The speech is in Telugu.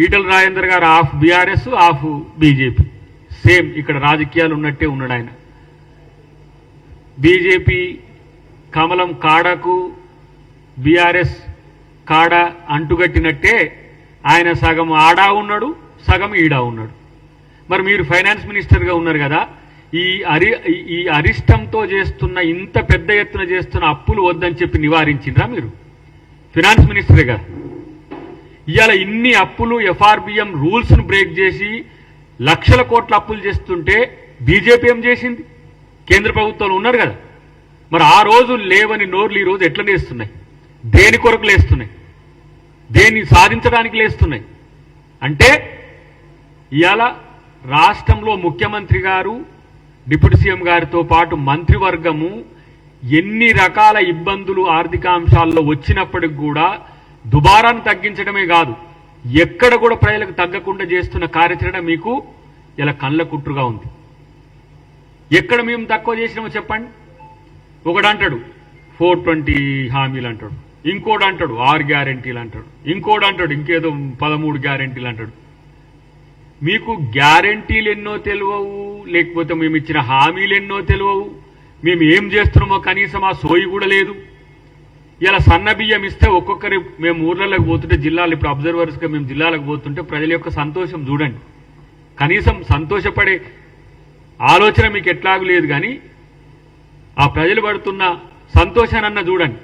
ఈటల రాజేందర్ గారు of BRS of BJP, same ఇక్కడ రాజకీయాలు ఉన్నట్టే ఉన్నాడు ఆయన. బీజేపీ కమలం కాడకు బీఆర్ఎస్ కాడ అంటుగట్టినట్టే ఆయన సగం ఆడా ఉన్నాడు, సగం ఈడా ఉన్నాడు. మరి మీరు ఫైనాన్స్ మినిస్టర్గా ఉన్నారు కదా, ఈ అరిష్టంతో చేస్తున్న ఇంత పెద్ద ఎత్తున చేస్తున్న అప్పులు వద్దని చెప్పి నివారించిండ్రా మీరు? ఫైనాన్స్ మినిస్టర్గా ఇవాళ ఇన్ని అప్పులు ఎఫ్ఆర్బిఎం రూల్స్ను బ్రేక్ చేసి లక్షల కోట్ల అప్పులు చేస్తుంటే బీజేపీ ఏం చేసింది? కేంద్ర ప్రభుత్వంలో ఉన్నారు కదా, మరి ఆ రోజు లేవని నోర్లు ఈ రోజు ఎట్లా లేస్తున్నాయి? దేని కొరకు లేస్తున్నాయి? దేన్ని సాధించడానికి లేస్తున్నాయి? అంటే ఇవాళ రాష్ట్రంలో ముఖ్యమంత్రి గారు, డిప్యూటీ సీఎం గారితో పాటు మంత్రివర్గము ఎన్ని రకాల ఇబ్బందులు ఆర్థిక అంశాల్లో వచ్చినప్పటికి కూడా దుబారాన్ని తగ్గించడమే కాదు, ఎక్కడ కూడా ప్రజలకు తగ్గకుండా చేస్తున్న కార్యాచరణ మీకు ఇలా కళ్ళ కుట్రుగా ఉంది. ఎక్కడ మేము తక్కువ చేసినామో చెప్పండి. ఒకడంటాడు 420 హామీలు అంటాడు, ఇంకోటి అంటాడు 6 గ్యారెంటీలు అంటాడు, ఇంకోటి అంటాడు ఇంకేదో 13 గ్యారెంటీలు అంటాడు. మీకు గ్యారెంటీలు ఎన్నో తెలియవు, లేకపోతే మేము ఇచ్చిన హామీలు ఎన్నో తెలియవు, మేము ఏం చేస్తున్నామో కనీసం ఆ సోయి కూడా లేదు. ఇలా సన్న బియ్యం ఇస్తే ఒక్కొక్కరి మేము ఊర్లలోకి పోతుంటే, జిల్లాలు ఇప్పుడు అబ్జర్వర్స్గా మేము జిల్లాలకు పోతుంటే ప్రజల యొక్క సంతోషం చూడండి. కనీసం సంతోషపడే ఆలోచన మీకు ఎట్లాగూ లేదు, కానీ ఆ ప్రజలు పడుతున్న సంతోషానన్నా చూడండి.